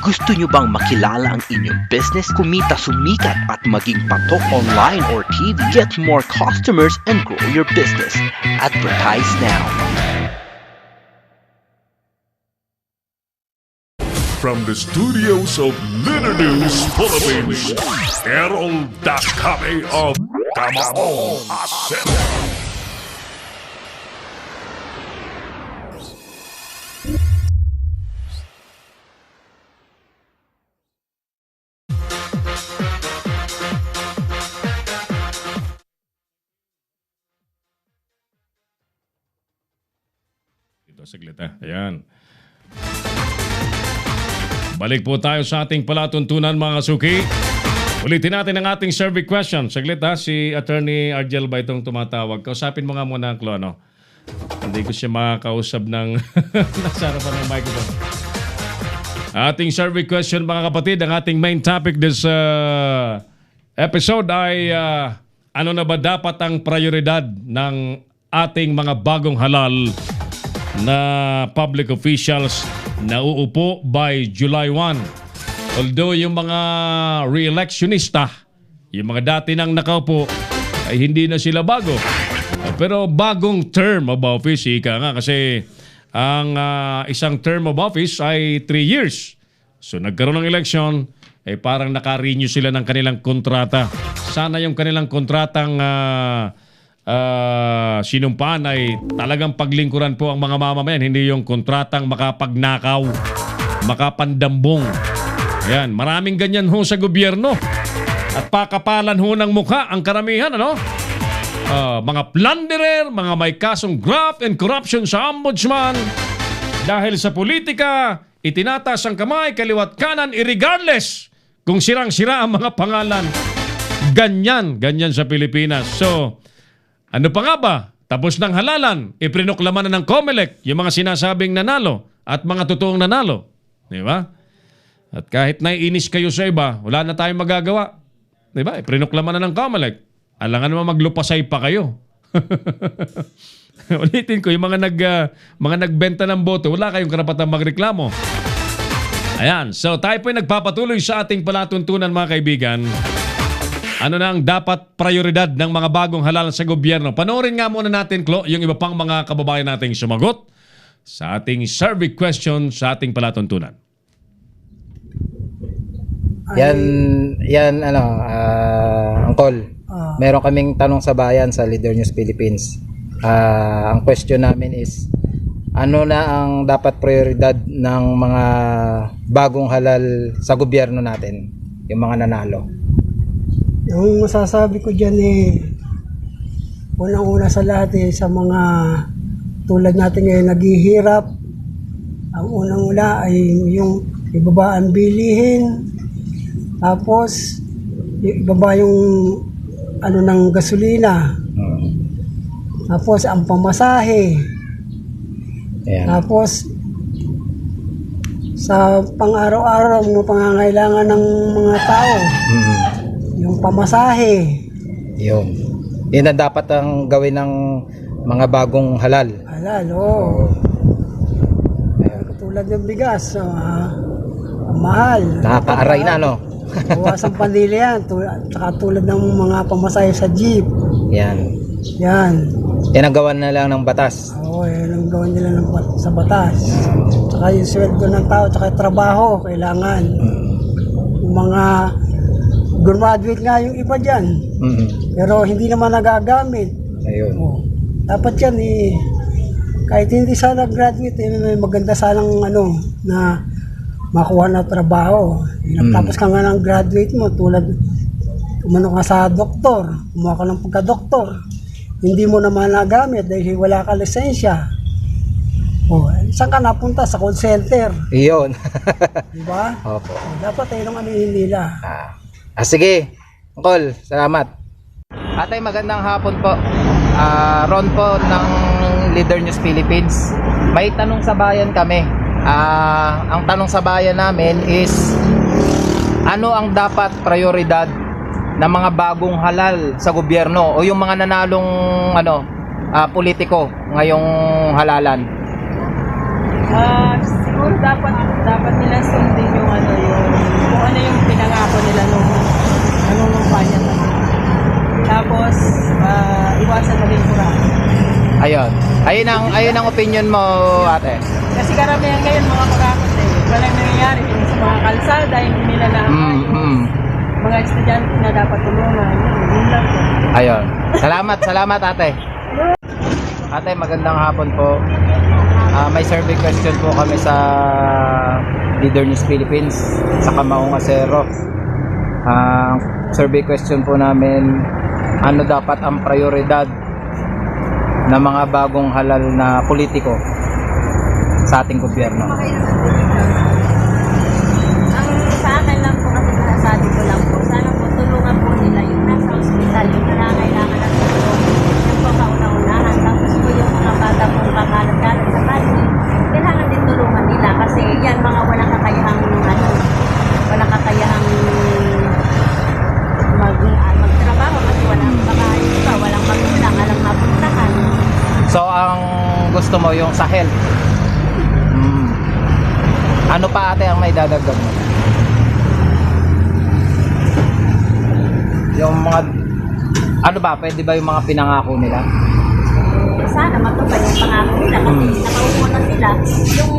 Gusto nyo bang makilala ang inyong business, kumita, sumikat at maging patok online or TV? Get more customers and grow your business. Advertise now. From the studios of Litter News Philippines, Errol Dakame of Kamao Asset. Ito, saglit ha. Ayan. Balik po tayo sa ating palatuntunan mga suki. Ulitin natin ang ating survey question. Saglit ha, si Attorney Argel ba itong tumatawag? Kausapin mo nga muna ang Klono. Hindi ko siya makakausap ng nasa harapan ng microphone. Ating survey question mga kapatid, ang ating main topic this episode ay ano na ba dapat ang prioridad ng ating mga bagong halal na public officials na uupo by July 1. Although yung mga re-electionista, yung mga dati nang nakaupo, ay hindi na sila bago. Pero bagong term of office, ika nga, kasi ang isang term of office ay 3 years. So nagkaroon ng election, ay parang naka-renew sila ng kanilang kontrata. Sana yung kanilang kontratang sinumpaan ay talagang paglingkuran po ang mga mamamayan, hindi yung kontratang makapagnakaw, makapandambong. Yan, maraming ganyan ho sa gobyerno. At pakapalan ho ng mukha ang karamihan, ano? Mga plunderer, mga may kasong graft and corruption sa ombudsman. Dahil sa politika, itinatas ang kamay, kaliwat kanan, irregardless kung sirang-sira ang mga pangalan. Ganyan sa Pilipinas. So, ano pa nga ba? Tapos ng halalan, iprinoklaman na ng COMELEC yung mga sinasabing nanalo at mga totoong nanalo. Di ba? At kahit naiinis kayo sa iba, wala na tayong magagawa. Di ba? Iprinoklaman na ng COMELEC. Alangan naman maglupasay pa kayo. Ulitin ko, yung mga nagbenta ng boto, wala kayong karapatang magreklamo. Ayan. So tayo po ay nagpapatuloy sa ating palatuntunan mga kaibigan. Ano na ang dapat prioridad ng mga bagong halal sa gobyerno? Panoorin nga muna natin, Klo, yung iba pang mga kababayan nating sumagot sa ating survey question sa ating palatuntunan. Yan, Angkol. Meron kaming tanong sa bayan sa Leader News Philippines. Ang question namin is, ano na ang dapat prioridad ng mga bagong halal sa gobyerno natin? Yung mga nanalo. Yung masasabi ko dyan unang-una sa lahat sa mga tulad natin ngayon naghihirap, ang unang-una ay yung ibaba ang bilihin, tapos ibaba yung ng gasolina, tapos ang pamasahe, tapos sa pang-araw-araw ng pangangailangan ng mga tao, yung pamasahe. Yun ang dapat ang gawin ng mga bagong halal. Halal, oo. Katulad ng bigas, ang mahal. Nakaka-aray na, no? Bawasan pandila yan. Tsaka tulad ng mga pamasahe sa jeep. Yan. Yan Yan ang gawan na lang ng batas. Oo, yan ang gawin nila sa batas. Tsaka yung sweldo ng tao, tsaka yung trabaho, kailangan. Yung mga graduate nga yung iba dyan. Pero hindi naman nagagamit. Ayun. Dapat yan kahit hindi sana graduate, may maganda sanang na makuha na trabaho. Tapos ka nga ng graduate mo, tulad umano ka sa doktor, kumuha ka ng pagka-doktor. Hindi mo naman nagamit dahil wala ka lisensya. Saan ka napunta? Sa call center. Iyon. Diba? Opo. Dapat yung nila. Sige, Angkol, salamat. Atay, magandang hapon po. Ron po ng Leader News Philippines. May tanong sa bayan kami. Ang tanong sa bayan namin is, ano ang dapat prioridad ng mga bagong halal sa gobyerno o yung mga nanalong politiko ngayong halalan? Siguro dapat nila sundin yung Ayun ang opinion mo, ate. Kasi karamihan ngayon mga magkakot walang nangyayari yung sa mga kalsada, hindi nila na mga estudyante na dapat tulungan. Yun lang po. Ayun. Salamat ate. Ate, magandang hapon po. May survey question po kami sa Leader News Philippines sa Kamaong Acero. Survey question po namin, ano dapat ang prioridad ng mga bagong halal na politiko sa ating gobyerno? Ang sa akin lang po kasi sinasabi ko lang po, sana po tulungan po nila yung nasa ospital, yung nangangailangan ng tulong, yung po kauna-unahan. Tapos po yung mga bata pong kakalat-kalat sa kalye, kailangan din tulungan nila kasi yan mga walang kakayahang walang kakayahang magtrabaho kasi walang walang magulang, walang mapuntahan. So, ang gusto mo yung sa health. Ano pa ate ang may dadagdag mo? Yung mga, ano ba, pwede ba yung mga pinangako nila? Sana matupad yung pangako nila kasi nakaupo na sila. Yung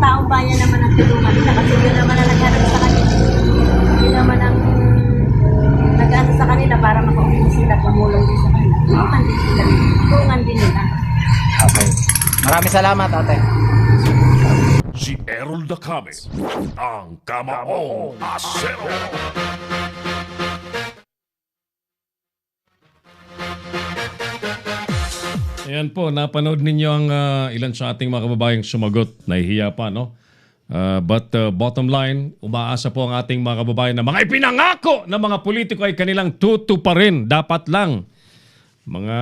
taong bayan naman ang tulungan nila kasi yun naman ang naghanap sa kanila. Yun naman ang nag-ano sa kanila para makaupo sila, tumulong din sa kanila. Tulungan din nila. Okay. Maraming salamat ate. Si Errol Dacame, ang Kamaong Acero. Ayan po, napanood ninyo ang ilan sa ating mga kababayang sumagot. Nahihiya pa, no? But bottom line, umaasa po ang ating mga kababayan na mga ipinangako ng mga politiko ay kanilang tutuparin. Dapat lang. Mga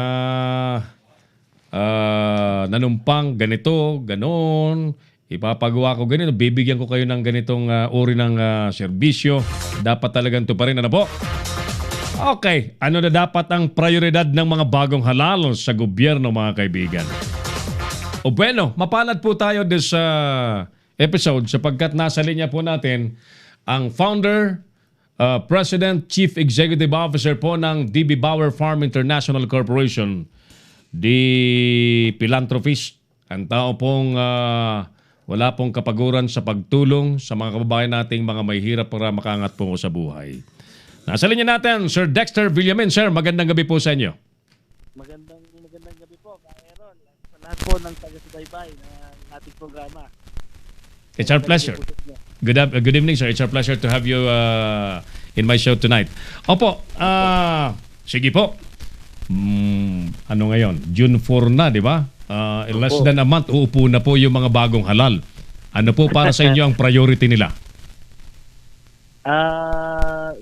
nanumpang ganito, ganon, ipapagawa ko ganito, bibigyan ko kayo ng ganitong uri ng serbisyo. Dapat talagang tuparin. Ano po? Okay, ano na dapat ang prioridad ng mga bagong halal sa gobyerno, mga kaibigan? O bueno, mapalad po tayo sa episode sapagkat nasa linya po natin ang founder, President, Chief Executive Officer po ng DB Bauer Farm International Corporation, di philanthropist, ang tao pong wala pong kapaguran sa pagtulong sa mga kababayan nating mga may hirap para makaangat po sa buhay. Nasa linya natin, Sir Dexter Villamin. Sir, magandang gabi po sa inyo. Magandang gabi po, Kang Aaron. Sa lahat po ng taga-subaybay ng ating programa. It's our pleasure. Good evening, sir. It's our pleasure to have you in my show tonight. Opo, sige po. Ano ngayon? June 4 na, di ba? In less than a month, uupo na po yung mga bagong halal. Ano po para sa inyo ang priority nila?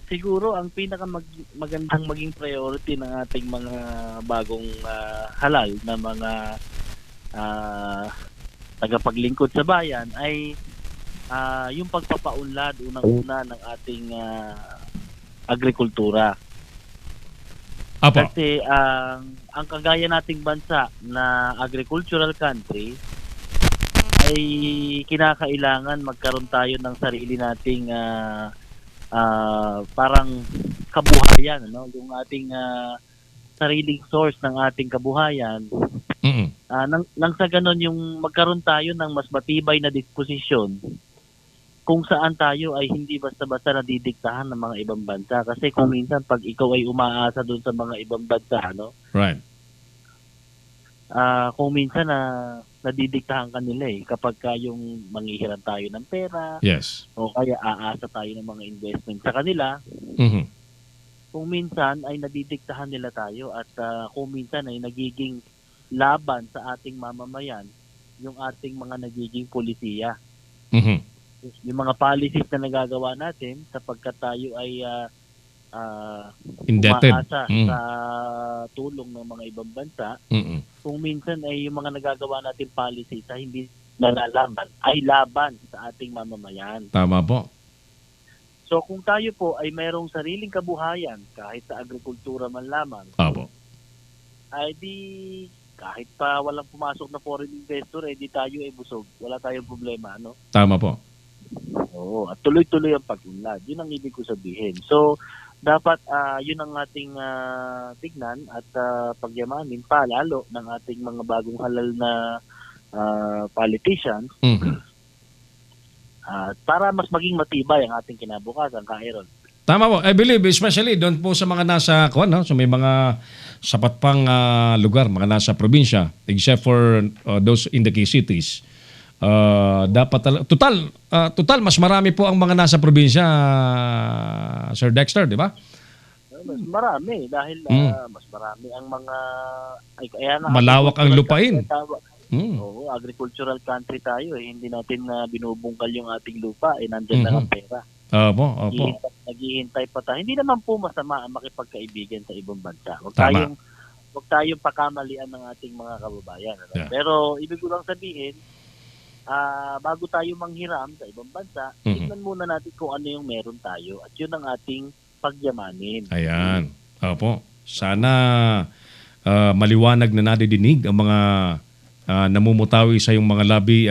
Siguro ang magandang maging priority ng ating mga bagong halal na mga tagapaglingkod sa bayan ay yung pagpapaunlad unang-una ng ating agrikultura. Apo. Kasi ang kagaya nating bansa na agricultural country ay kinakailangan magkaroon tayo ng sarili nating parang kabuhayan, no? Yung ating sariling source ng ating kabuhayan. Nang sa ganon yung magkaroon tayo ng mas matibay na disposisyon kung saan tayo ay hindi basta-basta nadidiktahan ng mga ibang bansa. Kasi kung minsan pag ikaw ay umaasa doon sa mga ibang bansa, no? Right. Kung minsan nadidiktahan ka nila kapag yung manghihiram tayo ng pera, Yes. o kaya aasa tayo ng mga investment sa kanila, kung minsan ay nadidiktahan nila tayo at kung minsan ay nagiging laban sa ating mamamayan yung ating mga nagiging polisiya. Yung mga policies na nagagawa natin sapagkat tayo ay Indebted. umaasa sa tulong ng mga ibang bansa, kung minsan ay yung mga nagagawa natin policies sa hindi nalalaman ay laban sa ating mamamayan. Tama po. So kung tayo po ay mayroong sariling kabuhayan kahit sa agrikultura man lamang, Apo. ay di kahit pa walang pumasok na foreign investor, di tayo ay busog. Wala tayong problema, no? Tama po. Oo, at tuloy-tuloy ang pag-unlad. Yun ang ibig ko sabihin. So, dapat yun ang ating tignan at pagyamanin pa lalo ng ating mga bagong halal na politicians para mas maging matibay ang ating kinabukasan, Kairon. Tama po. I believe, especially doon po sa mga nasa, no? So may mga sapat pang lugar, mga nasa probinsya, except for those in the key cities. Dapat, total, mas marami po ang mga nasa probinsya, Sir Dexter, di ba? Mas marami dahil mas marami ang mga malawak ang lupain. Oo, agricultural country tayo hindi natin binubungkal yung ating lupa, nandiyan lang ang pera. Opo. Naghihintay pa tayo. Hindi naman po masama ang makipagkaibigan sa ibang bansa. Huwag tayong pakamalian ng ating mga kababayan. Ano? Yeah. Pero ibig ko lang sabihin, bago tayo manghiram sa ibang bansa, tignan muna natin kung ano yung meron tayo at yun ang ating pagyamanin. Ayan. Opo. Sana maliwanag na nadidinig ang mga namumutawi sa yung mga labi,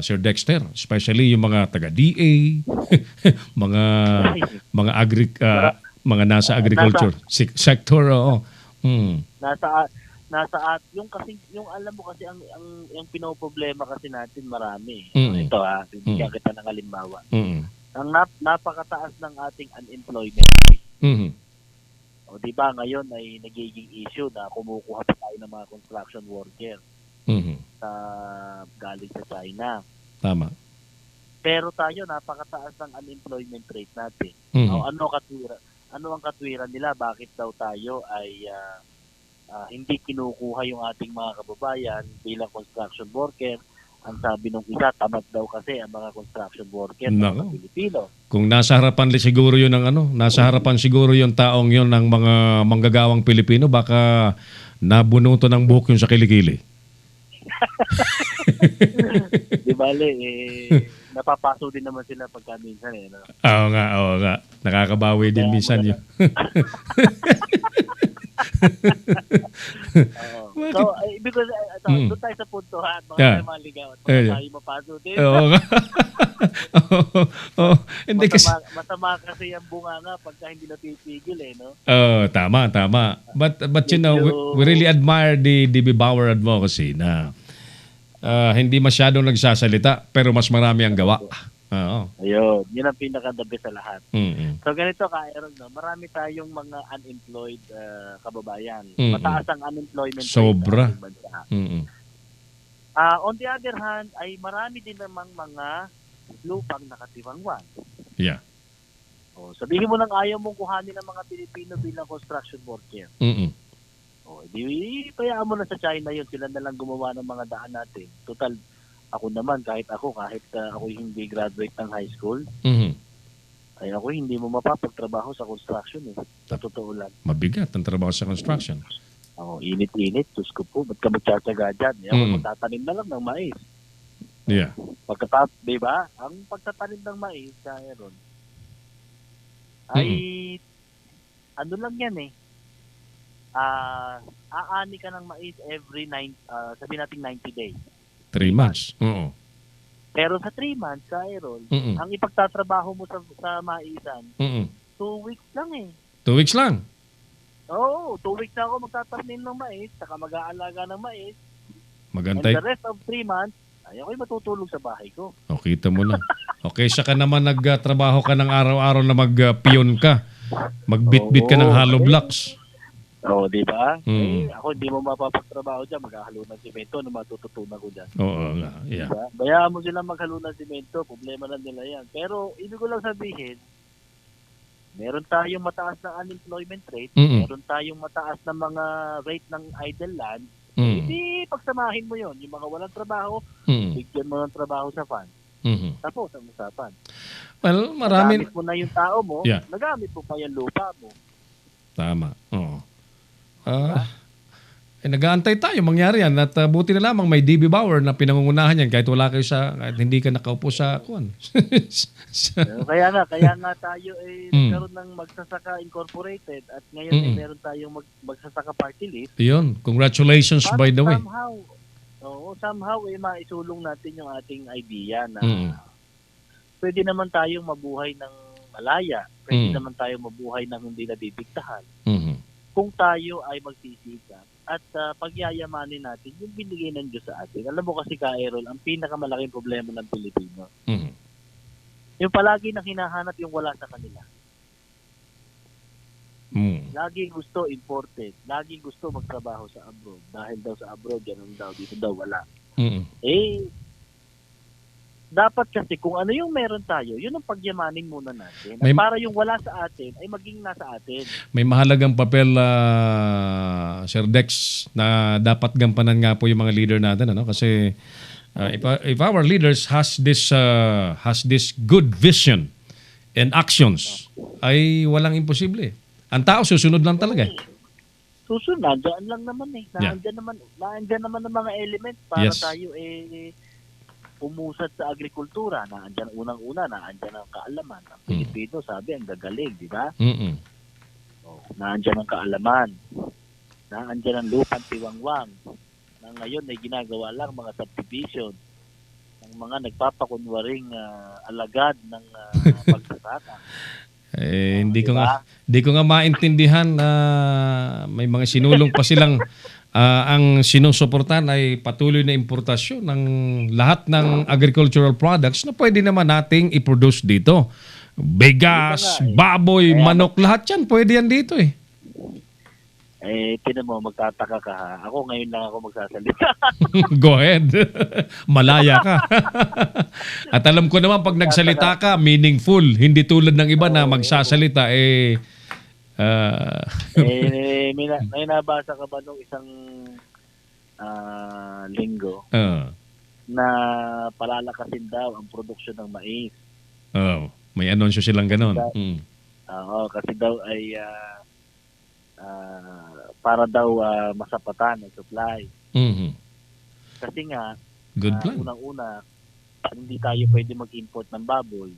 Sir Dexter, especially yung mga taga-DA, mga mga nasa agriculture sector. Nasa yung kasi yung alam mo kasi ang pinoproblema kasi natin marami. Ito bibigyan kita ng halimbawa. Ang napakataas ng ating unemployment rate. O di ba ngayon ay nagiging issue na kumukuha pa tayo ng mga construction worker. Galing sa China. Tama. Pero tayo napakataas ng unemployment rate natin. Ano ang katwiran nila? Bakit daw tayo ay hindi kinukuha yung ating mga kababayan bilang construction worker? Ang sabi nung isa, tamad daw kasi ang mga construction worker ng mga Pilipino. Kung nasa harapan siguro yun nasa harapan siguro yung taong yun ng mga manggagawang Pilipino, baka nabunuto ng buhok yun sa kilikili. Di bale, napapaso din naman sila pagka minsan no? Oo nga. Nakakabawi din minsan yun. So, ibig ko doon tayo sa punto baka tayo maligaw at baka tayo mapaso din. Oo nga. Hindi kasi masama kasi yung bunga nga pagka hindi napitigil no? Tama. But you know, we really admire the D.B. Bauer advocacy na hindi masyadong nagsasalita pero mas marami ang gawa. Ayun, yun ang pinaka-the best sa lahat. So ganito Aaron, marami tayong mga unemployed kababayan. Mataas ang unemployment rate. Sobra. On the other hand, ay marami din namang mga lupang nakatiwangwan. Yeah. Sabihin mo lang ayaw mong kuhanin ng mga Pilipino bilang construction worker. Di kayaan mo na sa China yun, sila na lang gumawa ng mga daan natin. Total, ako naman, kahit ako hindi graduate ng high school, ay ako hindi mo mapapagtrabaho sa construction sa totoo lang. Mabigat ang trabaho sa construction. Init-init, Diyos ko po, ba't ka magtsatsaga dyan? Ako magtatanim na lang ng mais. Yeah. Diba? Ang pagtatanim ng mais, Aaron, ay ano lang yan aani ka ng mais every sabihin natin 90 days. 3 months. Pero sa 3 months, Aaron, ang ipagtatrabaho mo sa maisan, 2 weeks lang 2 weeks lang? Oo, 2 weeks na ako magtatanim ng mais, saka mag-aalaga ng mais. Magantay. And the rest of 3 months, ay ako'y matutulog sa bahay ko. Kita mo na. Okay, saka naman nagtrabaho ka ng araw-araw na mag-pion ka. Magbitbit ka ng hollow blocks. Di ba? Ako hindi mo mapapagtrabaho dyan, maghahalo ng simento, ano matututunan ko dyan. Oo nga, yeah. Diba? Bayaan mo silang maghalo ng simento, problema lang nila yan. Pero ibig ko lang sabihin, meron tayong mataas na unemployment rate, meron tayong mataas na mga rate ng idle land, hindi pagsamahin mo yon, yung mga walang trabaho, bigyan mo ng trabaho sa fund. Tapos ang usapan. Well, maraming... Nagamit mo na yung tao mo, nagamit mo pa yung lupa mo. Tama, oo. Nag-aantay tayo mangyari yan at buti na lamang may D.B. Bauer na pinangungunahan yan kahit wala kayo kahit hindi ka nakaupo sa kuwan. Kaya nga tayo nagkaroon ng Magsasaka Incorporated at ngayon meron tayong Magsasaka Party List. Yun, congratulations by the way. Somehow maisulong natin yung ating idea na pwede naman tayong mabuhay ng malaya. Pwede Mm. naman tayo mabuhay ng hindi nadidiktahan. Mhm. Kung tayo ay magsisikap at pagyayamanin natin yung binigay ng Diyos sa atin. Alam mo kasi, Ka Errol, ang pinakamalaking problema ng Pilipino, Mhm. yung palagi na hinahanap yung wala sa kanila. Mm. Lagi gusto imported. Lagi gusto magtrabaho sa abroad. Dahil daw sa abroad, ganun daw. Dito daw wala. Mhm. Dapat kasi kung ano yung meron tayo, yun ang pagyamanin muna natin. At May- para yung wala sa atin ay maging nasa atin. May mahalagang papel, Sir Dex, na dapat gampanan nga po yung mga leader natin, ano? Kasi if our leaders has this good vision and actions, ay walang imposible. Ang tao susunod lang talaga. Susunod, nandiyan lang naman eh. Yeah. Nandiyan naman ang mga element para Yes. tayo umusad sa agrikultura. Nandiyan unang-una, nandiyan ang kaalaman. Ang Pilipino, sabi, ang gagaling, di ba? Mm-mm. Nandiyan ang kaalaman. Nandiyan ang lupang tiwangwang. Na ngayon ay ginagawa lang mga subdivision ng mga nagpapakunwaring alagad ng pagsasaka. Hindi ko nga maintindihan na may mga sinulong pa silang ang sinusuportan ay patuloy na importasyon ng lahat ng agricultural products na pwede naman nating i-produce dito. Bigas, baboy, manok, lahat yan pwede yan dito eh. Tinan mo, magtataka ka ha. Ako ngayon lang ako magsasalita. Go ahead. Malaya ka. At alam ko naman pag nagsalita ka, meaningful. Hindi tulad ng iba na magsasalita May nabasa ka ba nung isang linggo na palalakasin daw ang produksyon ng mais? May anunsyo silang ganon. Oo, kasi daw ay para daw masapatan ang supply. Mhm. Kasi nga, Good plan. unang-una, hindi tayo pwede mag-import ng baboy.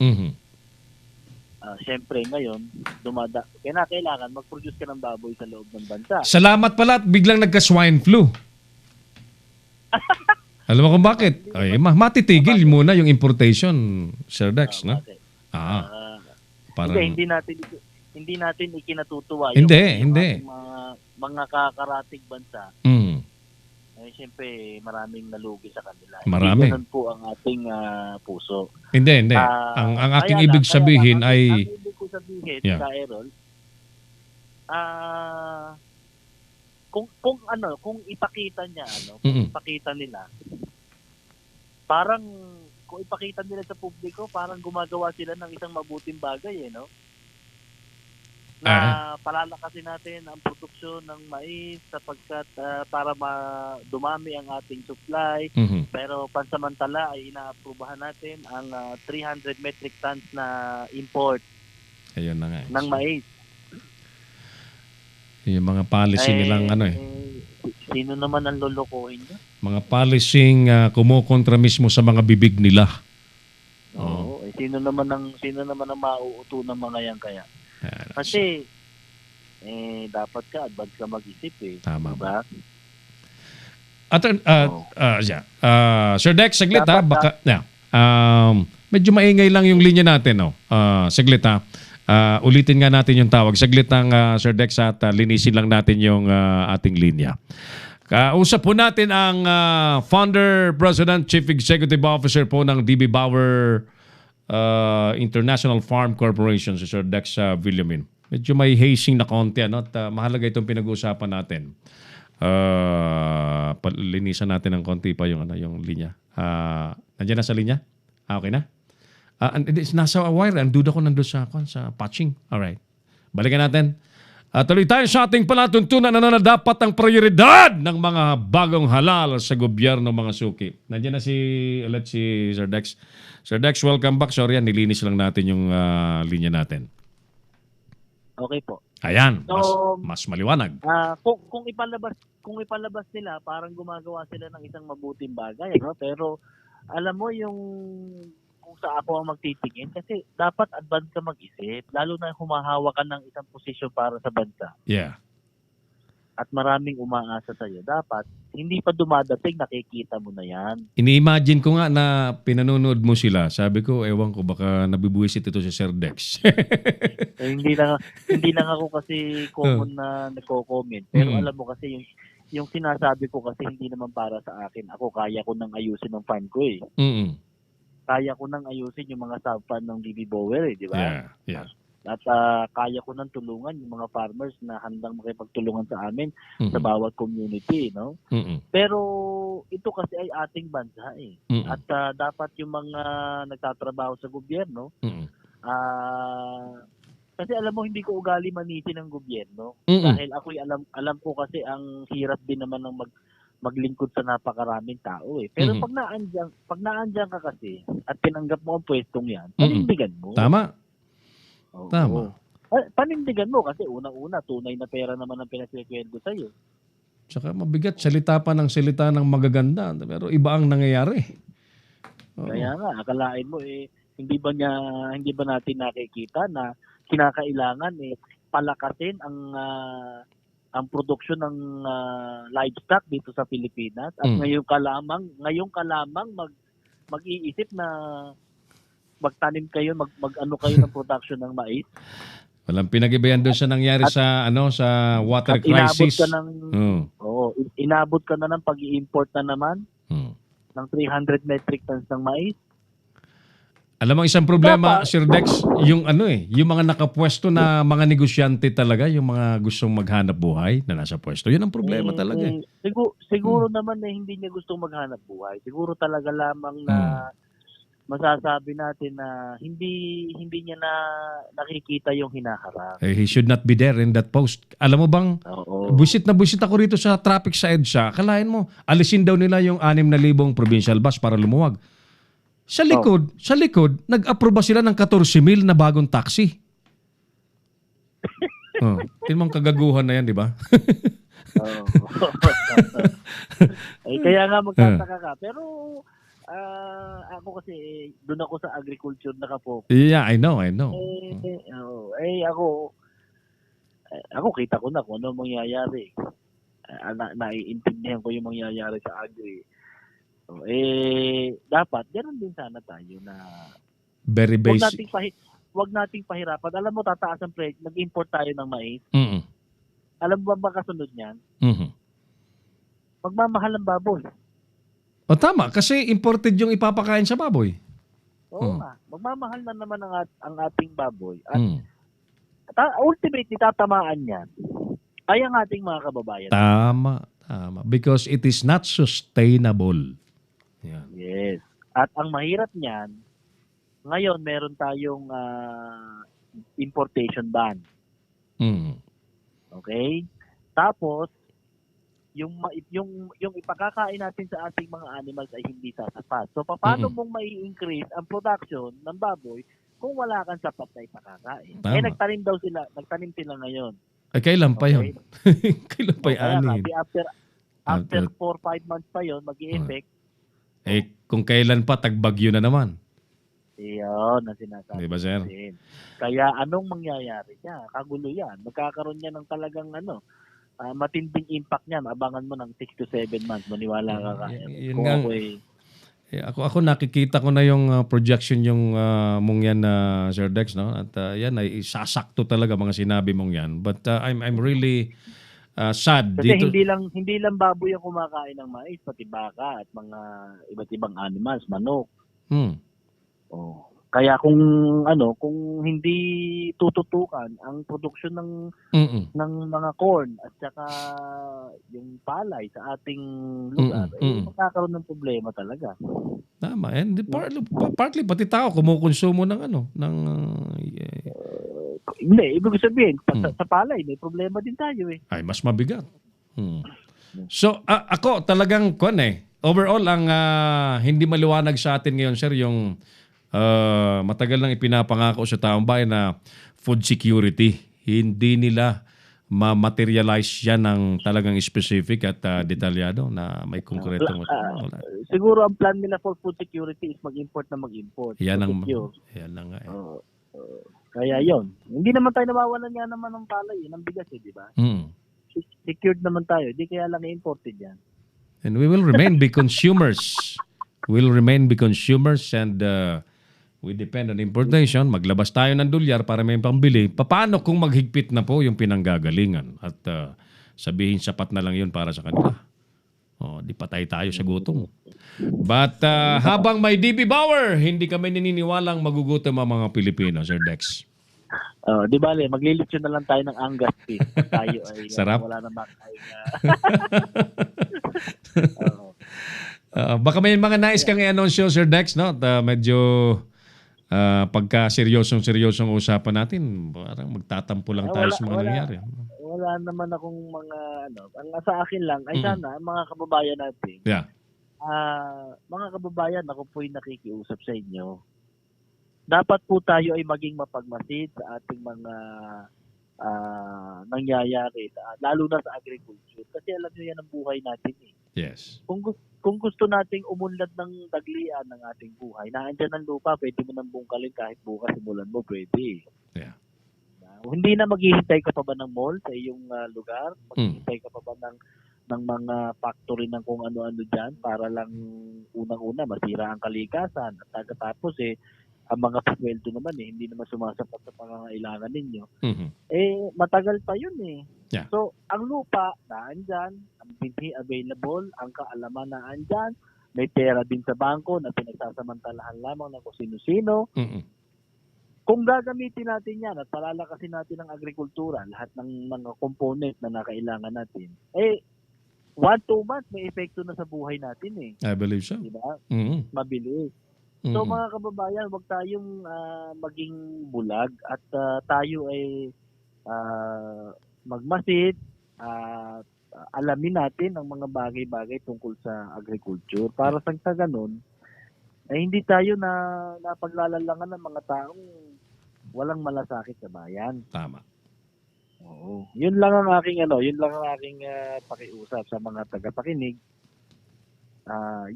Mhm. Siyempre ngayon, kailangan mag-produce ka ng baboy sa loob ng bansa. Salamat pala at biglang nagka-swine flu. Alam mo kung bakit? Ay, matitigil muna yung importation, Sir Dex, no? Parang Hindi natin ikinatutuwa Hindi. ating mga kakaratig bansa. Siyempre, maraming nalugi sa kanila. Marami. Hindi ganun po ang ating puso. Hindi. Ang aking ibig sabihin ay... Ang ibig ko sabihin, Yeah. Ka Errol, kung ipakita niya, ipakita nila, parang, kung ipakita nila sa publiko, parang gumagawa sila ng isang mabuting bagay, no? Na palalakasin natin ang produksyon ng mais sapagkat para dumami ang ating supply, pero pansamantala ay inaaprubahan natin ang 300 metric tons na import ng mais. Yung mga policy nilang Sino naman ang lolokohin niya? mga policing kumukontra mismo sa mga bibig nila. Oo. Sino naman ang mauuto ng mga yan kaya? Kasi dapat ka advance ka mag-isip eh. Tama diba? Sir Dex, saglit ha. Baka, medyo maingay lang yung linya natin. Saglit ha. Ulitin nga natin yung tawag. Saglit ang Sir Dex at linisin lang natin yung ating linya. Kausap po natin ang Founder, President, Chief Executive Officer po ng DB Bauer International Farm Corporation, si Sir Dex Villamin. Medyo may hazing na konti, at mahalaga itong pinag-uusapan natin. Linisan natin ng konti pa yung linya. Nandiyan na sa linya? Okay na? Nasa wire. Ang duda ko nandun sa patching. Alright. Balikan natin. Tuloy tayo sa ating palatuntunan na dapat ang prioridad ng mga bagong halal sa gobyerno, mga suki. Nandiyan na si Sir Dex. Sir Dex, welcome back. Sorry, nilinis lang natin yung linya natin. Okay po. Ayan, So, mas maliwanag. Kung ipalabas nila, parang gumagawa sila ng isang mabuting bagay, no? Pero alam mo yung kung sa ako ang magtitingin, kasi dapat advance ka mag-isip, lalo na humahawak ka ng isang posisyon para sa bansa. Yeah. at maraming umaasa sa'yo, dapat hindi pa dumadating, nakikita mo na yan. Ini-imagine ko nga na pinanonood mo sila. Sabi ko, ewan ko, baka nabibuisit ito si Sir Dex. Hindi lang ako kasi common na nagko-comment. Pero alam mo kasi yung sinasabi ko kasi hindi naman para sa akin. Ako kaya ko nang ayusin ng fan ko eh. Kaya ko nang ayusin yung mga sub-fan ng BB Bower eh, di ba? Yeah. At kaya ko nang tulungan yung mga farmers na handang makipagtulungan sa amin sa bawat community, no? Pero ito kasi ay ating bansa eh. At dapat yung mga nagtatrabaho sa gobyerno, kasi alam mo hindi ko ugali manisi ng gobyerno. Dahil ako'y alam ko kasi ang hirap din naman ng maglingkod sa napakaraming tao eh. Pero pag naandyan ka kasi at tinanggap mo ang pwestong yan, panindigan mo. Tama. Oo. Tama. Panindigan mo kasi unang-una, tunay na pera naman ang pinagkikwento sa'yo. Tsaka mabigat, salita pa ng salita ng magaganda. Pero iba ang nangyayari. Kaya nga, akalain mo hindi ba natin nakikita na kinakailangan palakasin ang produksyon ng livestock dito sa Pilipinas at ngayon ka lamang mag-iisip na magtanim kayo, mag-ano kayo ng production ng mais. Walang pinag-ibayan doon sa nangyari sa water crisis. Inabot ka na ng pag-i-import na naman ng 300 metric tons ng mais. Alam mo isang problema, Sir Dex, yung mga nakapwesto na mga negosyante talaga, yung mga gustong maghanap buhay na nasa pwesto. Yun ang problema talaga. Siguro naman na hindi niya gustong maghanap buhay. Siguro talaga lamang na masasabi natin na hindi niya na nakikita yung hinaharap. He should not be there in that post. Alam mo bang, busit ako rito sa traffic sa EDSA. Kalahin mo, alisin daw nila yung 6,000 provincial bus para lumuwag. Sa likod, nag-aproba sila ng 14,000 na bagong taxi. Tinmang kagaguhan na yan, di ba? Kaya nga magtataka ka. Pero ako kasi doon ako sa agriculture nakapokus. Yeah, I know. Ako kita ko na kung ano mangyayari. Naiintindihan ko yung mangyayari sa agri. Dapat ganoon din sana tayo na very basic. Wag nating pahirapan. Alam mo, tataas ang presyo. Nag-import tayo ng mais. Alam mo ba kasunod niyan? Magmamahal ang baboy. O tama, kasi imported yung ipapakain sa baboy. Oo nga. Magmamahal na naman ang ating baboy. At ultimately, tatamaan yan ay ang ating mga kababayan. Tama. Because it is not sustainable. Yeah. Yes. At ang mahirap niyan, ngayon meron tayong importation ban. Okay? Tapos, yung ipakakain natin sa ating mga animals ay hindi sasapat. So, paano mong mai-increase ang production ng baboy kung wala kang sapat na ipakakain? Nagtanim sila ngayon. Ay, kailan pa yun? Kailan pa yung anin? After 4-5 months pa yun, mag-i-effect. Kung kailan pa, tagbagyo na naman. Iyon na sinasabi. Diba, sir? Kaya anong mangyayari niya? Kagulo yan. Magkakaroon niya ng talagang matinding impact niya. Abangan mo ng 6 to 7 months. Maniwala ka. Ako nakikita ko na yung projection yung mong yan Sir Dex, no? At yan ay sasakto talaga mga sinabi mong yan. But I'm really sad kasi dito. hindi lang baboy ang kumakain ng mais, pati baka at mga iba't ibang animals, manok. Kaya kung hindi tututukan ang produksyon ng mga corn at saka yung palay sa ating lugar, magkakaroon ng problema talaga. Tama. And partly pati tao kumukonsumo ng hindi, ibig sabihin sa palay may problema din tayo eh. Ay mas mabigat. So ako talagang overall ang hindi maliwanag sa atin ngayon, sir, yung matagal nang ipinapangako sa taong bayan na food security. Hindi nila ma-materialize yan ng talagang specific at detalyado na may konkretong. Siguro ang plan nila for food security is mag-import. Yan lang nga eh. Kaya yon. Hindi naman tayo nawawalan nga naman ng palay, ng bigas di ba? secured naman tayo. Di kaya lang imported yan. And we will remain be consumers. We'll remain be consumers and we depend on importation. Maglabas tayo ng dolyar para may pambili. Paano kung maghigpit na po yung pinanggagalingan at sabihin sapat na lang yun para sa kanila? Di patay tayo sa gutom. But habang may DB Bauer, hindi kami naniniwalang magugutom ang mga Pilipino, Sir Dex. Di bale, maglilitsyon na lang tayo ng Angas tea. Tayo ay Sarap. wala naman tayo. Baka may mga nais kang i-announce, Sir Dex, no? Medyo pagka seryosong usapan natin, parang magtatampo lang tayo sa mga nangyari. Wala naman akong mga ang sa akin lang ay sana mga kababayan natin. Yeah. Mga kababayan, ako po'y nakikiusap sa inyo. Dapat po tayo ay maging mapagmasid sa ating mga nangyayari, lalo na sa agriculture. Kasi alam niyo yan ang buhay natin eh. Yes. Kung gusto nating umunlad ng daglian ng ating buhay, naandyan ang lupa, pwede mo nang bungkalin kahit bukas simulan mo, pwede. Yeah. Hindi na maghihintay ka pa ba ng mall sa iyong lugar? Maghihintay ka pa ba ng mga factory ng kung ano-ano dyan para lang unang-una masira ang kalikasan at tapos ang mga pasweldo naman hindi naman sumasapat sa pangangailangan ninyo. Matagal pa yun eh. Yeah. So, ang lupa naandyan, ang binhi available, ang kaalaman naandyan, may pera din sa bangko na pinagsasamantalahan lamang ng kung sino-sino. Kung gagamitin natin yan at palalakasin natin ang agrikultura, lahat ng mga component na nakailangan natin, 1-2 months may epekto na sa buhay natin eh. I believe so. Diba? Mabilis. So mga kababayan, wag tayong maging bulag at tayo ay magmasid, alamin natin ang mga bagay-bagay tungkol sa agriculture para sa ganun ay hindi tayo na napaglalalangan ng mga taong walang malasakit sa bayan. Tama. Oo. Yun lang ang aking pakiusap sa mga tagapakinig.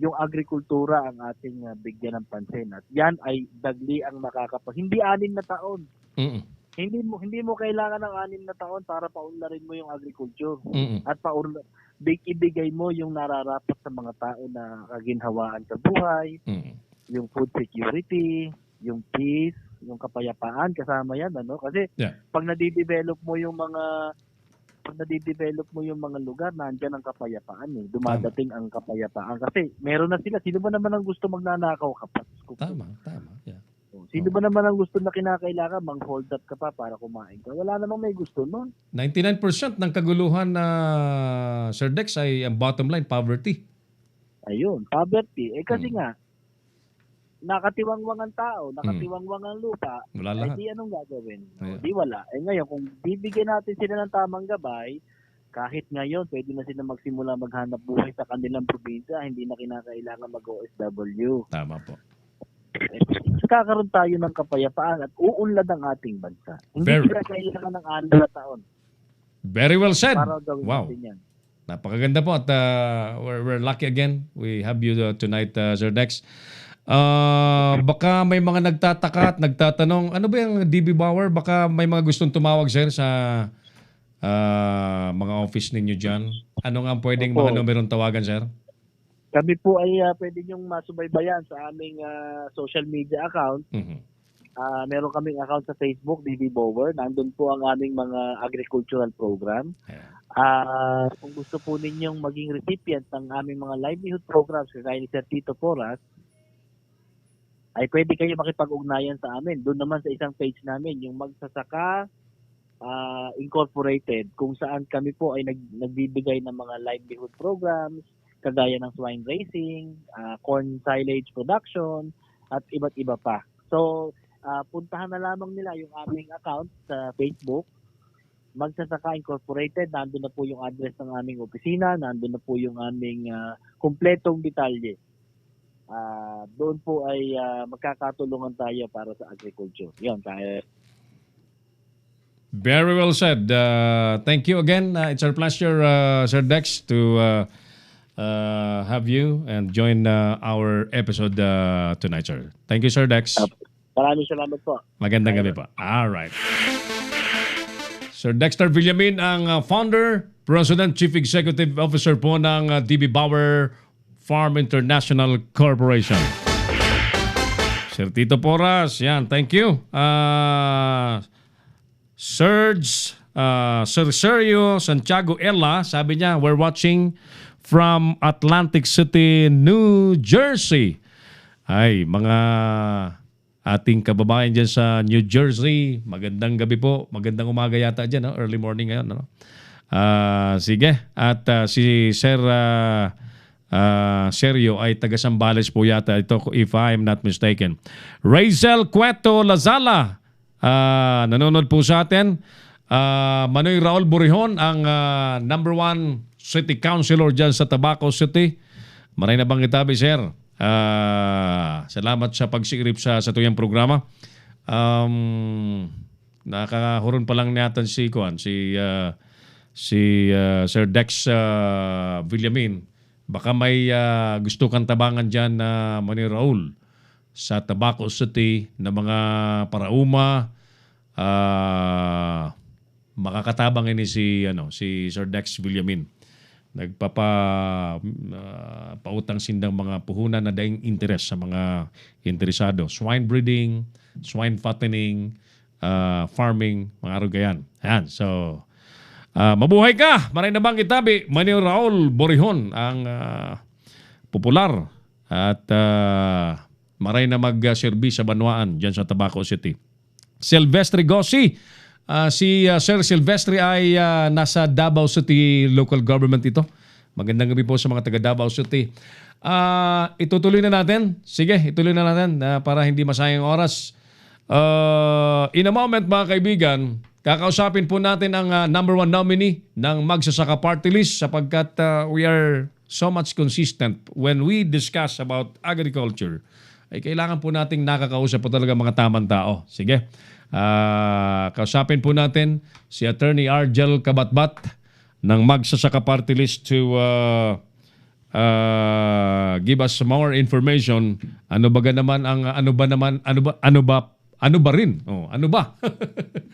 Yung agrikultura ang ating bigyan ng pansin at yan ay dagli ang hindi 6 na taon. Hindi mo kailangan ng 6 na taon para paunlarin mo yung agriculture at ibigay mo yung nararapat sa mga tao na kaginhawaan sa buhay, yung food security, yung peace, yung kapayapaan kasama yan kasi pag nadidevelop mo yung mga lugar, nandiyan ang kapayapaan dumadating ang kapayapaan kasi meron na sila. Sino ba naman ang gusto magnanakaw ka pa? Tama. Yeah. Sino ba naman ang gusto na kinakailangan mang-hold up ka pa para kumain ka? Wala namang may gusto nun. 99% ng kaguluhan na Sir Dex ay ang bottom line, poverty. Ayun, poverty. Kasi nga, nakatiwangwang ang tao, nakatiwangwang ang lupa, wala lahat. di anong gagawin? Yeah. Di wala. Ngayon, kung bibigyan natin sila ng tamang gabay, kahit ngayon, pwede na sila magsimula maghanap buhay sa kanilang probinsya, hindi na kinakailangan mag-OFW. Tama po. Kakaroon tayo ng kapayapaan at uunlad ang ating bansa. Hindi sila kailangan ng 6 na taon. Very well said. Para gawin Wow. natin yan. Napakaganda po at we're lucky again. We have you tonight, Sir Dex. Baka may mga nagtataka at nagtatanong, ano ba yung DB Bauer? Baka may mga gustong tumawag, sir, sa mga office ninyo dyan. Ano nga ang pwedeng mga numerong tawagan, sir? Kami po ay pwede niyong masubaybayan sa aming social media account. Meron kaming account sa Facebook, DB Bauer. Nandun po ang aming mga agricultural program. Kung gusto po ninyong maging recipient ng aming mga livelihood programs, kagaya ni Sir Tito Porras, ay pwede kayo makipag-ugnayan sa amin. Doon naman sa isang page namin, yung Magsasaka Incorporated, kung saan kami po ay nagbibigay ng mga livelihood programs, kagaya ng swine raising, corn silage production, at iba't iba pa. So, puntahan na lamang nila yung aming account sa Facebook, Magsasaka Incorporated. Nandun na po yung address ng aming opisina, nandun na po yung aming kumpletong detalye. Doon po ay magkakatulungan tayo para sa agriculture. Yan, kaya. Very well said. Thank you again. It's our pleasure, Sir Dex, to have you and join our episode tonight, sir. Thank you, Sir Dex. Maraming salamat po. Magandang gabi po. All right. Sir Dexter Villamin, ang founder President, Chief Executive Officer po ng DB Bauer Farm International Corporation. Sir Tito Porras, yan, thank you. Serge, Sir Sergio Santiago Ella, sabi niya, we're watching from Atlantic City, New Jersey. Ay, mga ating kababayan dyan sa New Jersey, magandang gabi po, magandang umaga yata dyan, no? Early morning ngayon. No? Sige, at si Sir Sergio ay taga Sambales po yata ito, if I'm not mistaken. Razel Cueto Lazala, nanonood po sa atin. Manoy Raul Borihon, ang number 1 city councilor dyan sa Tabaco City. Maray na bang itabi, sir? Salamat sa pagsikrip sa tuyang programa. Nakakahuron pa lang natin si Sir Dex Villamin. Baka may gusto kang tabangan dyan na Manoy Raul sa Tabaco City na mga parauma. Makakatabang ini si Sir Dex Villamin. Pautang sindang mga puhunan na daing interes sa mga interesado. Swine breeding, swine fattening, farming, mga arugayan. Ayan, so mabuhay ka! Maray na bang itabi, Manoy Raul Borihon, ang popular at maray na mag-serbi sa Banwaan dyan sa Tabaco City. Silvestre Gossi, si Sir Silvestre ay nasa Davao City local government ito. Magandang gabi po sa mga taga Davao City. Itutuloy na natin. Sige, ituloy na natin para hindi masayang oras. In a moment, mga kaibigan, kakausapin po natin ang number 1 nominee ng Magsasaka Party List sapagkat we are so much consistent when we discuss about agriculture. Ay kailangan po nating nakakausap po talaga mga tamang tao. Sige. Kausapin po natin si Attorney Argel Kabatbat ng Magsasaka Party List to give us more information. Ano ba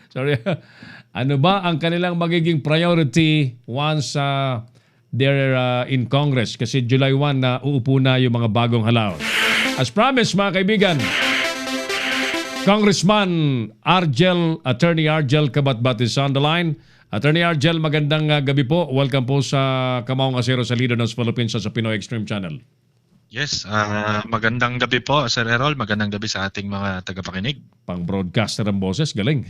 Sorry. Ano ba ang kanilang magiging priority once they're in Congress? Kasi July 1 na uupo na yung mga bagong halaw. As promised, mga kaibigan, Congressman Attorney Argel Kabatbat is on the line. Attorney Argel, magandang gabi po. Welcome po sa Kamaong Asero sa Leader ng Philippines sa Pinoy Extreme Channel. Yes, magandang gabi po, Sir Errol. Magandang gabi sa ating mga tagapakinig. Pang-broadcaster ang boses, galing.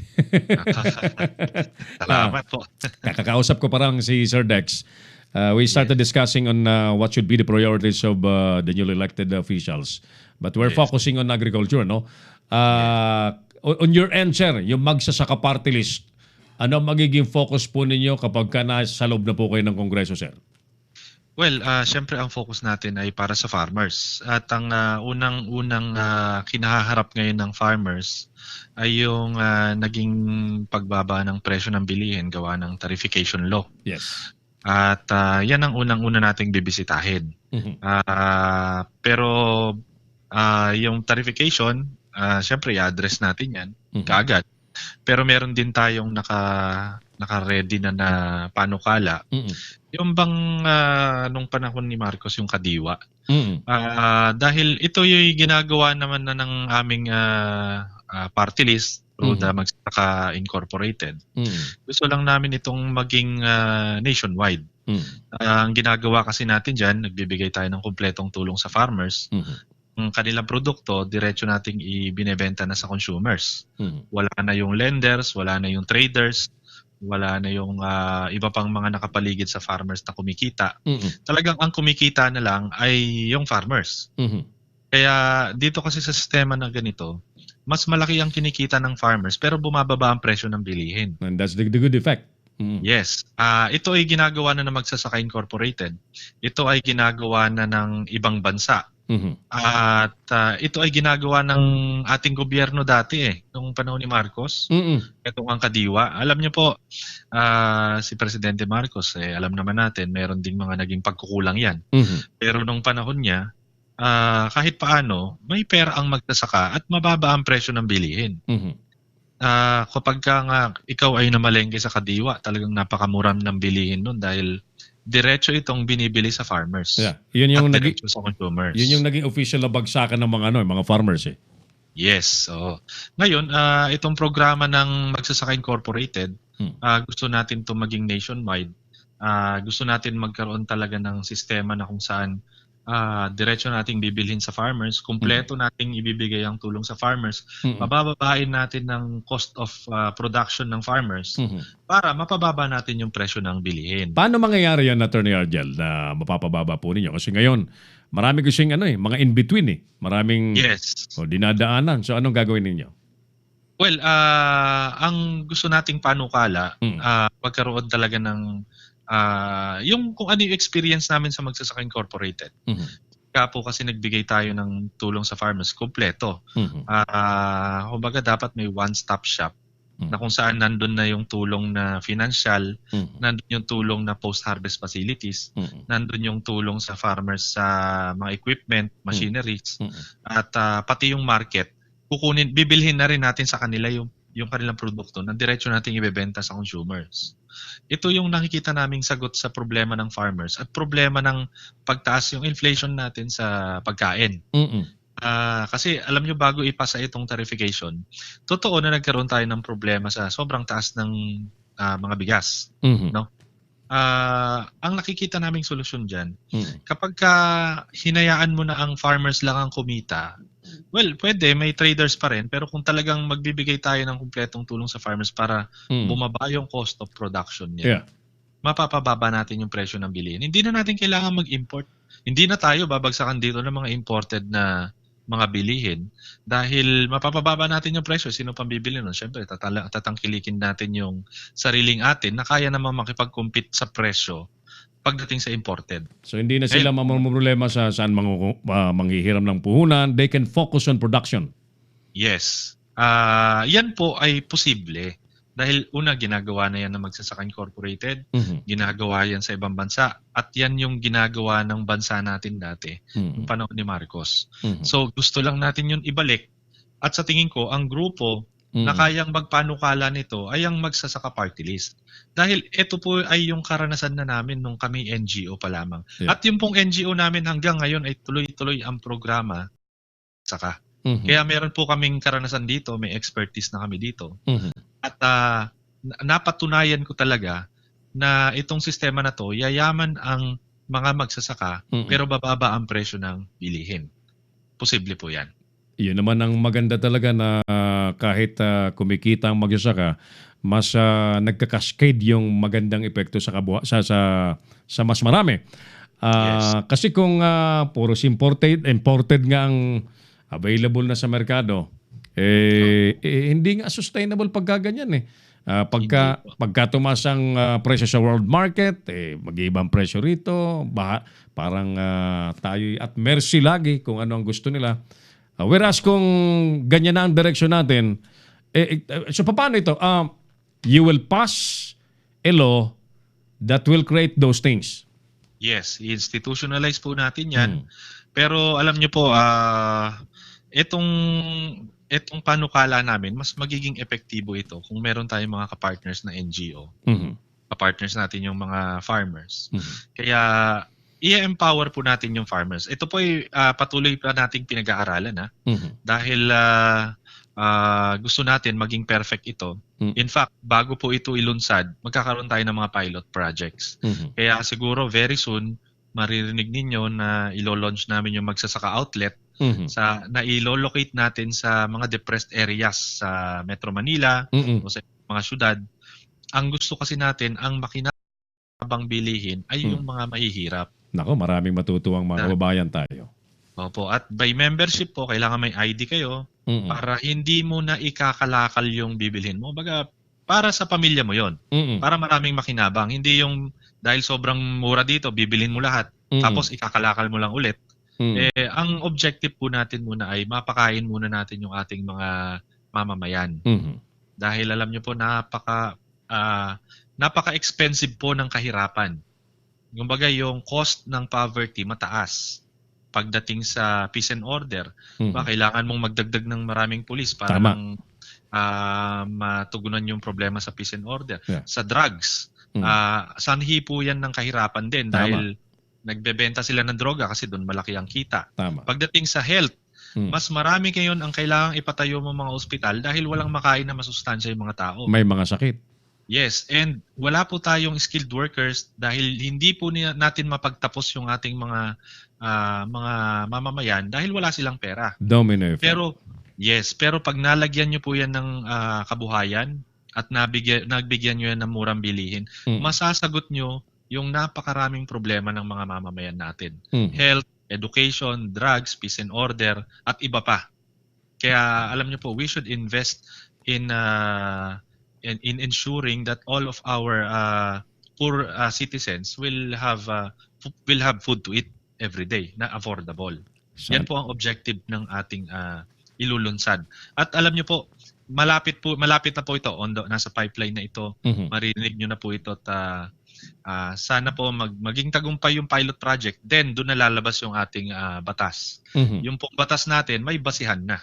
Salamat po. Kakakausap ko parang si Sir Dex. We started discussing on what should be the priorities of the newly elected officials. But we're focusing on agriculture, no? On your end, sir, yung Magsasaka Party List, ano magiging focus po ninyo kapag nasa loob na po kayo ng Kongreso, sir? Well, syempre ang focus natin ay para sa farmers. At ang unang-unang kinaharap ngayon ng farmers ay yung naging pagbaba ng presyo ng bilihin gawa ng tarification law. Yes. At yan ang unang-una nating bibisitahin. Mm-hmm. Pero yung tarification, syempre i-address natin yan kaagad. Pero meron din tayong naka-ready na panukala. Yung bang nung panahon ni Marcos yung kadiwa. Dahil ito yung ginagawa naman na ng aming party list through the Magsasaka Incorporated. Gusto lang namin itong maging nationwide. Ang ginagawa kasi natin dyan, nagbibigay tayo ng kumpletong tulong sa farmers. Ang kanilang produkto, diretso nating ibinebenta na sa consumers. Wala na yung lenders, wala na yung traders, wala na yung iba pang mga nakapaligid sa farmers na kumikita. Talagang ang kumikita na lang ay yung farmers. Kaya dito kasi sa sistema na ganito, mas malaki ang kinikita ng farmers pero bumababa ang presyo ng bilihin. And that's the good effect. Yes. Ito ay ginagawa na ng Magsasaka Incorporated. Ito ay ginagawa na ng ibang bansa. At ito ay ginagawa ng ating gobyerno dati nung panahon ni Marcos. Itong ang kadiwa. Alam niyo po, si Presidente Marcos, alam naman natin, meron ding mga naging pagkukulang yan. Pero nung panahon niya, kahit paano, may pera ang magsasaka at mababa ang presyo ng bilihin. kapag ka nga ikaw ay namalengke sa Kadiwa, talagang napakamura ng bilihin nun dahil diretso itong binibili sa farmers. Yeah. Yun yung At naging diretso sa consumers. yun yung naging official na bagsakan ng mga farmers eh. Yes. So, ngayon, itong programa ng Magsasaka Incorporated, gusto natin to maging nationwide. Gusto natin magkaroon talaga ng sistema na kung saan diretso nating bibilhin sa farmers, kumpleto nating ibibigay ang tulong sa farmers, mabababain natin ng cost of production ng farmers para mapababa natin yung presyo ng bilihin. Paano mangyayari yan, Attorney Argel, na mapapababa po ninyo? Kasi ngayon, marami kasing mga in-between eh. Maraming dinadaanan. So anong gagawin ninyo? Well, ang gusto nating panukala, magkaroon talaga ng yung kung ano yung experience namin sa Magsasaka Incorporated. Kaya po kasi nagbigay tayo ng tulong sa farmers, kompleto. Kumbaga dapat may one-stop shop na kung saan nandun na yung tulong na financial, nandun yung tulong na post-harvest facilities, nandun yung tulong sa farmers sa mga equipment, machineries, at pati yung market, bibilhin na rin natin sa kanila yung kanilang produkto na diretso nating ibebenta sa consumers. Ito yung nakikita naming sagot sa problema ng farmers at problema ng pagtaas yung inflation natin sa pagkain. Kasi alam nyo, bago ipasa itong tarification, totoo na nagkaroon tayo ng problema sa sobrang taas ng mga bigas. No? Ang nakikita naming solusyon dyan, kapag hinayaan mo na ang farmers lang ang kumita, well, pwede, may traders pa rin, pero kung talagang magbibigay tayo ng kumpletong tulong sa farmers para bumaba yung cost of production niya, mapapababa natin yung presyo ng bilihin. Hindi na natin kailangan mag-import. Hindi na tayo babagsakan dito ng mga imported na mga bilihin dahil mapapababa natin yung presyo. Sino pang bibili nun? Siyempre, tatangkilikin natin yung sariling atin na kaya naman makipag-compete sa presyo pagdating sa imported. So hindi na sila mamumroblema sa saan manghihiram ng puhunan. They can focus on production. Yes. Yan po ay posible. Dahil una, ginagawa na yan ng Magsasaka Incorporated, ginagawa yan sa ibang bansa, at yan yung ginagawa ng bansa natin dati, yung panahon ni Marcos. So gusto lang natin yun ibalik. At sa tingin ko, ang grupo na kayang magpanukala nito ay ang Magsasaka Party List. Dahil ito po ay yung karanasan na namin nung kami NGO pa lamang. At yung pong NGO namin hanggang ngayon ay tuloy-tuloy ang programa saka. Kaya meron po kaming karanasan dito, may expertise na kami dito. At napatunayan ko talaga na itong sistema na to, yayaman ang mga magsasaka pero bababa ang presyo ng bilihin. Posible po yan. Yun naman ang maganda talaga na kahit kumikita ang magsasaka, mas nagka-cascade yung magandang epekto sa mas marami. Kasi kung puros imported nga ang available na sa merkado, hindi nga sustainable pagkaganyan eh. Pagka tumaas ang presyo sa world market, mag-iibang presyo rito, parang tayo at mercy lagi kung ano ang gusto nila. Whereas kung ganyan na ang direksyon natin, so paano ito? You will pass a law that will create those things. Yes, institutionalize po natin yan. Pero alam nyo po, itong panukala namin, mas magiging epektibo ito kung meron tayong mga kapartners na NGO. Kapartners natin yung mga farmers. Kaya i-empower po natin yung farmers. Ito po ay patuloy pa nating pinag-aaralan dahil gusto natin maging perfect ito. In fact, bago po ito ilunsad, magkakaroon tayo ng mga pilot projects. Kaya siguro very soon, maririnig ninyo na ilo-launch namin yung Magsasaka Outlet na ilo-locate natin sa mga depressed areas sa Metro Manila o sa mga syudad. Ang gusto kasi natin, ang makinabang bilihin ay yung mga mahihirap. Nako, maraming matutuwang mga kababayan tayo. Opo, at by membership po, kailangan may ID kayo para hindi mo na ikakalakal yung bibilhin mo. Baga, para sa pamilya mo yon, para maraming makinabang. Hindi yung dahil sobrang mura dito, bibilhin mo lahat, tapos ikakalakal mo lang ulit. Ang objective po natin muna ay mapakain muna natin yung ating mga mamamayan. Dahil alam nyo po, napaka-expensive po ng kahirapan. Kumbaga, yung cost ng poverty mataas. Pagdating sa peace and order, kailangan mong magdagdag ng maraming pulis para matugunan yung problema sa peace and order. Yeah. Sa drugs, sanhi po yan ng kahirapan din dahil nagbebenta sila ng droga kasi doon malaki ang kita. Tama. Pagdating sa health, mas marami ngayon ang kailangang ipatayo mo mga ospital dahil walang makain na masustansya yung mga tao. May mga sakit. Yes, and wala po tayong skilled workers dahil hindi po natin mapagtapos yung ating mga mamamayan dahil wala silang pera. Domino effect. Pero pag nalagyan nyo po yan ng kabuhayan at nagbigyan nyo yan ng murang bilihin, masasagot nyo yung napakaraming problema ng mga mamamayan natin. Health, education, drugs, peace and order, at iba pa. Kaya alam nyo po, we should invest in ensuring that all of our poor citizens will have food to eat every day na affordable. Yan po ang objective ng ating ilulunsad. At alam nyo po, malapit na po ito, nasa pipeline na ito. Marinig nyo na po ito at sana po maging tagumpay yung pilot project, then doon na lalabas yung ating batas. Yung pong batas natin may basihan na.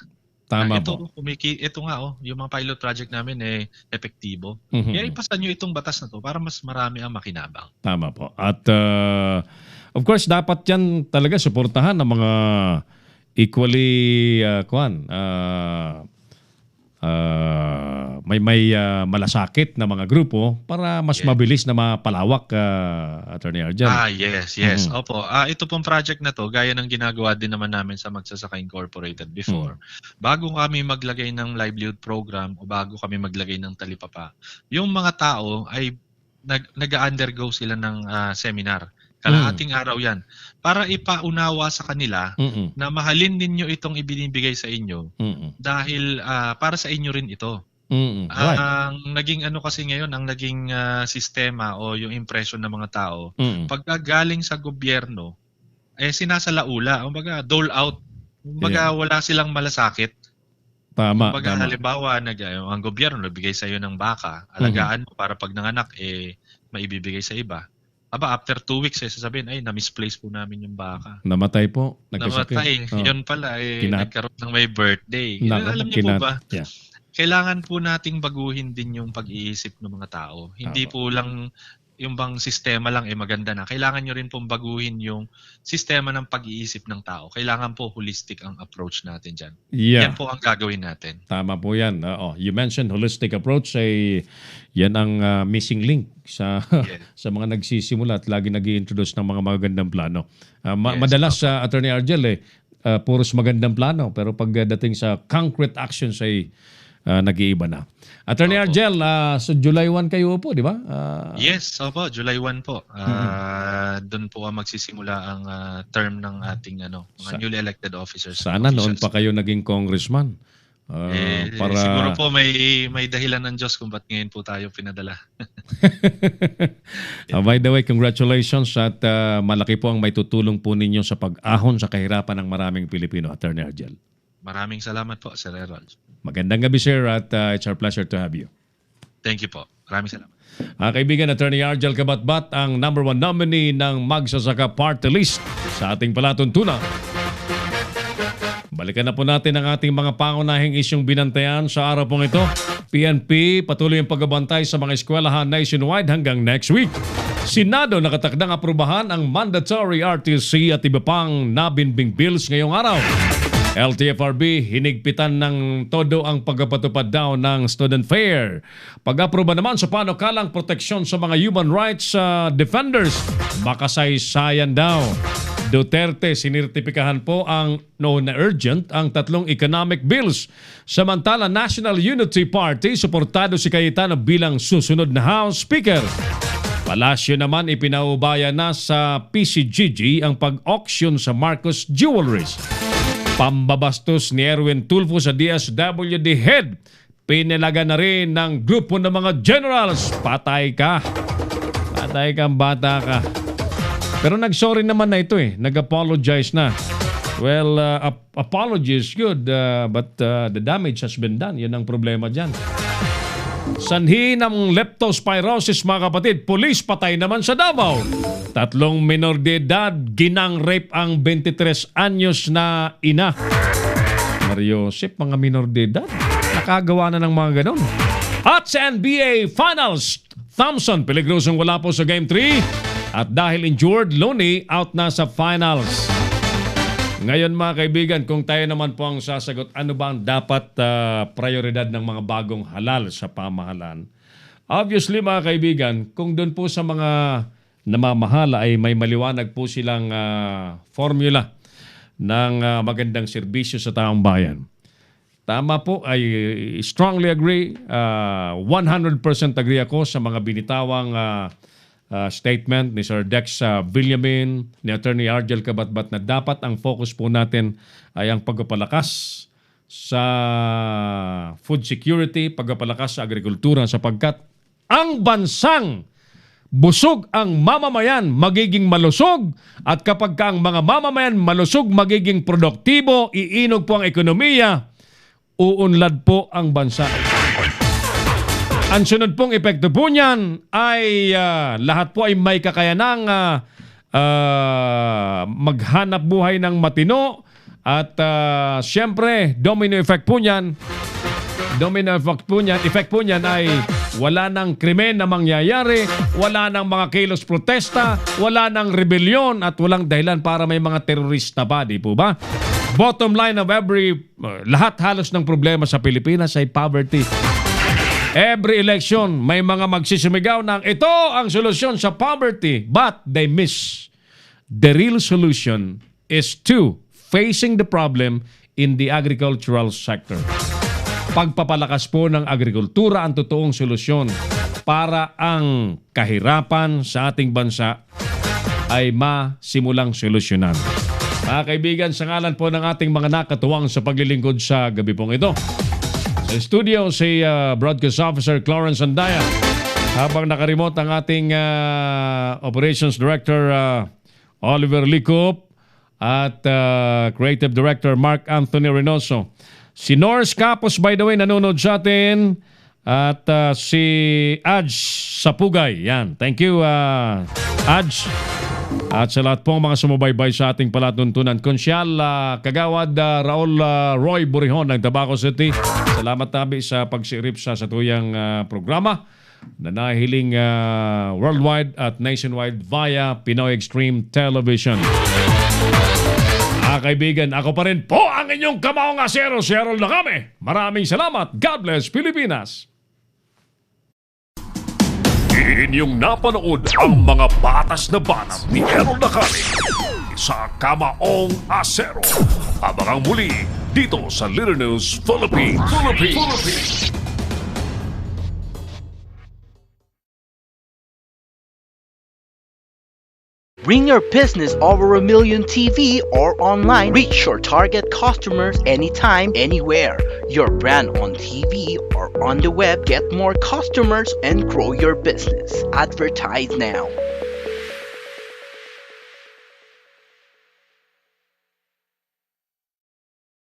Tama ito, po. Ito nga yung mga pilot project namin epektibo. Kaya ipasa nyo itong batas na to para mas marami ang makinabang. Tama po. At of course, dapat yan talaga suportahan ng mga equally may malasakit na mga grupo para mas mabilis na mapalawak, Attorney Arjel. Yes. Opo. Ito pong project na to, gaya ng ginagawa din naman namin sa Magsasaka Incorporated before. Bago kami maglagay ng livelihood program o bago kami maglagay ng talipapa, yung mga tao ay nag-undergo sila ng seminar. Kalahating araw yan. Para ipaunawa sa kanila na mahalin ninyo itong ibinibigay sa inyo dahil para sa inyo rin ito. Right. Ang naging kasi ngayon, ang naging sistema o yung impression ng mga tao, pagka galing sa gobyerno, sinasalaula, dole out. Wala silang malasakit. Tama. Halimbawa, ang gobyerno nagbigay sa iyo ng baka, alagaan mo para pag nanganak, maibibigay sa iba. After 2 weeks, sasabihin, na-misplace po namin yung baka. Namatay po. Namatay. Yun pala, nagkaroon ng may birthday. Alam niyo po ba? Yeah. Kailangan po nating baguhin din yung pag-iisip ng mga tao. Hindi po lang yung bang sistema lang maganda na. Kailangan nyo rin pong baguhin yung sistema ng pag-iisip ng tao. Kailangan po holistic ang approach natin dyan. Yeah. Yan po ang gagawin natin. Tama po yan. You mentioned holistic approach. Yan ang missing link sa sa mga nagsisimula at lagi nag-i-introduce ng mga magagandang plano. Madalas sa Attorney Arjel, puros magandang plano. Pero pagdating sa concrete actions ay nag-iiba na. Attorney Arjel, so July 1 kayo po, di ba? Yes, opo, July 1 po. Doon po magsisimula ang term ng ating mga newly elected officers. Sana noon pa kayo naging congressman. Siguro po may dahilan ng Diyos kung ba't ngayon po tayo pinadala. By the way, congratulations at malaki po ang may tutulong po ninyo sa pag-ahon sa kahirapan ng maraming Pilipino, Attorney Arjel. Maraming salamat po, Sir Errol. Magandang gabi, sir, at it's our pleasure to have you. Thank you po. Maraming salamat. Kaibigan, Attorney Arjel Cabatbat, ang #1 nominee ng Magsasaka Party List sa ating palatuntunan. Balikan na po natin ang ating mga pangunahing isyong binantayan sa araw pong ito. PNP patuloy ang pagbabantay sa mga eskwelahan nationwide hanggang next week. Senado nakatakdang aprubahan ang mandatory RTC at iba pang nabinbing bills ngayong araw. LTFRB hinigpitan ng todo ang pagpapatupad daw ng student fare. Pag-aproba naman sa panukalang proteksyon sa mga human rights defenders, makasaysayan daw. Duterte sinirtipikahan po ang na urgent ang 3 economic bills. Samantala, National Unity Party suportado si Cayetano bilang susunod na House Speaker. Palasyo naman ipinaubaya na sa PCGG ang pag-auction sa Marcos Jewelries. Pambabastos ni Erwin Tulfo sa DSWD head. Pinilaga na rin ng grupo ng mga generals. Patay ka. Patay kang bata ka. Pero nag-sorry naman na ito Nag-apologize na. Well, apology is good, but the damage has been done. Yan ang problema dyan. Sanhi ng leptospirosis, mga kapatid. Pulis patay naman sa Davao. 3 minor de edad, ginang-rape ang 23 anyos na ina. Mario Josep, mga minor de edad. nakagawa na ng mga ganon. At sa NBA Finals, Thompson, peligrosong wala po sa Game 3. At dahil injured, Looney out na sa Finals. Ngayon mga kaibigan, kung tayo naman po ang sasagot, ano ba ang dapat prioridad ng mga bagong halal sa pamahalaan? Obviously mga kaibigan, kung doon po sa mga namamahala ay may maliwanag po silang formula ng magandang serbisyo sa taong bayan. Tama po, I strongly agree. 100% agree ako sa mga binitawang statement ni Sir Dex Villamin, ni Attorney Argel Kabatbat na dapat ang focus po natin ay ang pagpapalakas sa food security, pagpapalakas sa agrikultura sapagkat ang bansang busog ang mamamayan, magiging malusog. At kapag ka ang mga mamamayan malusog, magiging produktibo, iinog po ang ekonomiya, uunlad po ang bansa. Ang sunod pong epekto po niyan ay lahat po ay may kakayanang maghanap buhay ng matino at siyempre domino effect po niyan. Effect po niyan ay wala nang krimen na mangyayari, wala nang mga kilos protesta, wala nang rebellion at walang dahilan para may mga terorista pa, di po ba? Bottom line of lahat halos ng problema sa Pilipinas ay poverty. Every election, may mga magsisumigaw ng ito ang solusyon sa poverty, but they miss. The real solution is facing the problem in the agricultural sector. Pagpapalakas po ng agrikultura ang totoong solusyon para ang kahirapan sa ating bansa ay masimulang solusyonan. Mga kaibigan, sa ngalan po ng ating mga nakatuwang sa paglilingkod sa gabi pong ito. Sa studio, si Broadcast Officer Clarence Andaya. Habang nakaremote ang ating Operations Director Oliver Licop at Creative Director Mark Anthony Reynoso. Si Norris Capos, by the way, nanonood sa atin. At si Aj Sapugay. Yan. Thank you, Aj. At sa lahat pong mga sumubaybay sa ating palatuntunan. Konsyal, Kagawad Raul Roy Burihon ng Tabaco City. Salamat tabi sa pagsirip sa satuyang programa na nahiling worldwide at nationwide via Pinoy Extreme Television. Mga kaibigan, ako pa rin po ang inyong kamaong asero, si Errol Nakame. Maraming salamat. God bless Pilipinas. Inyong napanood ang mga batas na banat ni Errol Nakame sa Kamaong Asero. Abangang muli dito sa Little News Philippines. Bring your business over 1 million TV or online. Reach your target customers anytime, anywhere. Your brand on TV or on the web. Get more customers and grow your business. Advertise now.